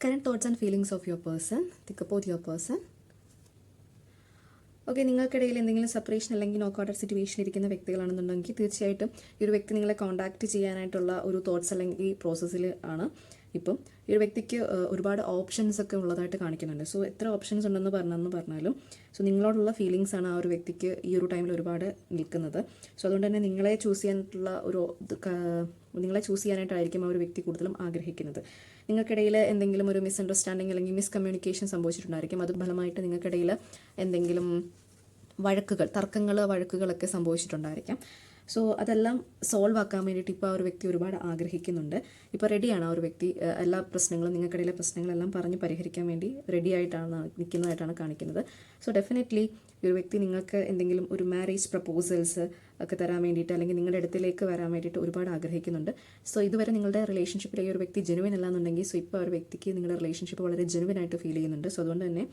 Current thoughts and feelings of your person. Think about your person. Okay, നിങ്ങൾക്കിടയിൽ എന്തെങ്കിലും separation അല്ലെങ്കിൽ knockout situation ഇരിക്കുന്ന വ്യക്തികളാണെന്നുണ്ടെങ്കിൽ തീർച്ചയായിട്ടും ഈ ഒരു വ്യക്തി നിങ്ങളെ കോൺടാക്റ്റ് ചെയ്യാനായിട്ടുള്ള ഒരു തോട്ട്സ് അല്ലെങ്കിൽ പ്രോസസ്സിൽ ആണ്. ഇപ്പം ഈ ഒരു വ്യക്തിക്ക് ഒരുപാട് ഓപ്ഷൻസ് ഒക്കെ ഉള്ളതായിട്ട് കാണിക്കുന്നുണ്ട്. സോ എത്ര ഓപ്ഷൻസ് ഉണ്ടെന്ന് പറഞ്ഞാലും സോ നിങ്ങളോടുള്ള ഫീലിങ്സ് ആണ് ആ ഒരു വ്യക്തിക്ക് ഈ ഒരു ടൈമിൽ ഒരുപാട് നിൽക്കുന്നത്. സോ അതുകൊണ്ട് തന്നെ നിങ്ങളെ ചൂസ് ചെയ്യാനായിട്ടായിരിക്കും ആ ഒരു വ്യക്തി കൂടുതലും ആഗ്രഹിക്കുന്നത്. നിങ്ങൾക്കിടയിൽ എന്തെങ്കിലും ഒരു മിസ്അണ്ടർസ്റ്റാൻഡിങ് അല്ലെങ്കിൽ മിസ്കമ്മ്യൂണിക്കേഷൻ സംഭവിച്ചിട്ടുണ്ടായിരിക്കും. അത് ഫലമായിട്ട് നിങ്ങൾക്കിടയിൽ എന്തെങ്കിലും വഴക്കുകളൊക്കെ സംഭവിച്ചിട്ടുണ്ടായിരിക്കാം. സോ അതെല്ലാം സോൾവ് ആക്കാൻ വേണ്ടിയിട്ട് ഇപ്പോൾ ആ ഒരു വ്യക്തി ഒരുപാട് ആഗ്രഹിക്കുന്നുണ്ട്. ഇപ്പോൾ റെഡിയാണ് ആ ഒരു വ്യക്തി. എല്ലാ പ്രശ്നങ്ങളും നിങ്ങൾക്കിടയിലെ പ്രശ്നങ്ങളെല്ലാം പറഞ്ഞ് പരിഹരിക്കാൻ വേണ്ടി റെഡി ആയിട്ടാണ് നിൽക്കുന്നതായിട്ടാണ് കാണിക്കുന്നത്. സോ ഡെഫിനറ്റ്ലി ഈ ഒരു വ്യക്തി നിങ്ങൾക്ക് എന്തെങ്കിലും ഒരു മാരേജ് പ്രപ്പോസൽസ് ഒക്കെ തരാൻ വേണ്ടിയിട്ട് അല്ലെങ്കിൽ നിങ്ങളുടെ അടുത്തിലേക്ക് വരാൻ വേണ്ടിയിട്ട് ഒരുപാട് ആഗ്രഹിക്കുന്നുണ്ട്. സോ ഇതുവരെ നിങ്ങളുടെ റിലേഷൻഷിപ്പിൽ ഈ ഒരു വ്യക്തി ജെനുവിൻ അല്ലാന്നുണ്ടെങ്കിൽ സോ ഇപ്പോൾ ആ ഒരു വ്യക്തിക്ക് നിങ്ങളുടെ റിലേഷൻഷിപ്പ് വളരെ ജെനുവിൻ ആയിട്ട് ഫീൽ ചെയ്യുന്നുണ്ട്. സോ അതുകൊണ്ട് തന്നെ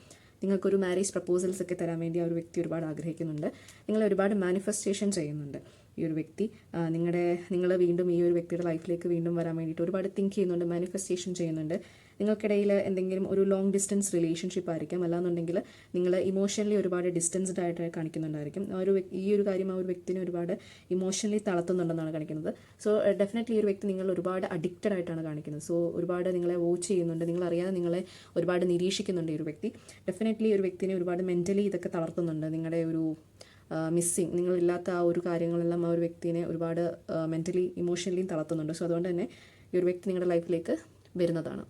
നിങ്ങൾക്കൊരു മാരേജ് പ്രപ്പോസൽസ് ഒക്കെ തരാൻ വേണ്ടി ആ ഒരു വ്യക്തി ഒരുപാട് ആഗ്രഹിക്കുന്നുണ്ട്. നിങ്ങൾ ഒരുപാട് മാനിഫെസ്റ്റേഷൻ ചെയ്യുന്നുണ്ട്. ഈ ഒരു വ്യക്തി നിങ്ങൾ വീണ്ടും ഈ ഒരു വ്യക്തിയുടെ ലൈഫിലേക്ക് വീണ്ടും വരാൻ വേണ്ടിയിട്ട് ഒരുപാട് തിങ്ക് ചെയ്യുന്നുണ്ട്, മാനിഫെസ്റ്റേഷൻ ചെയ്യുന്നുണ്ട്. നിങ്ങൾക്കിടയിൽ എന്തെങ്കിലും ഒരു ലോങ് ഡിസ്റ്റൻസ് റിലേഷൻഷിപ്പ് ആയിരിക്കാം, അല്ലാന്നുണ്ടെങ്കിൽ നിങ്ങൾ ഇമോഷണലി ഒരുപാട് ഡിസ്റ്റൻസ്ഡ് ആയിട്ട് കാണിക്കുന്നുണ്ടായിരിക്കും. ഈ ഒരു കാര്യം ആ ഒരു വ്യക്തിനെ ഒരുപാട് ഇമോഷണലി തളർത്തുന്നുണ്ടെന്നാണ് കാണിക്കുന്നത്. സോ ഡെഫിനറ്റ്ലി ഈ ഒരു വ്യക്തി നിങ്ങൾ ഒരുപാട് അഡിക്റ്റഡ് ആയിട്ടാണ് കാണിക്കുന്നത്. സോ ഒരുപാട് നിങ്ങളെ വാച്ച് ചെയ്യുന്നുണ്ട്, നിങ്ങളറിയാതെ നിങ്ങളെ ഒരുപാട് നിരീക്ഷിക്കുന്നുണ്ട് ഈ ഒരു വ്യക്തി. ഡെഫിനറ്റ്ലി ഒരു വ്യക്തിനെ ഒരുപാട് മെൻ്റലി ഇതൊക്കെ തളർത്തുന്നുണ്ട്. നിങ്ങളുടെ ഒരു മിസ്സിങ്, നിങ്ങളില്ലാത്ത ആ ഒരു കാര്യങ്ങളെല്ലാം ആ ഒരു വ്യക്തിനെ ഒരുപാട് മെൻ്റലി ഇമോഷണലിയും തളർത്തുന്നുണ്ട്. സോ അതുകൊണ്ട് തന്നെ ഈ ഒരു വ്യക്തി നിങ്ങളുടെ ലൈഫിലേക്ക് വരുന്നതാണ്.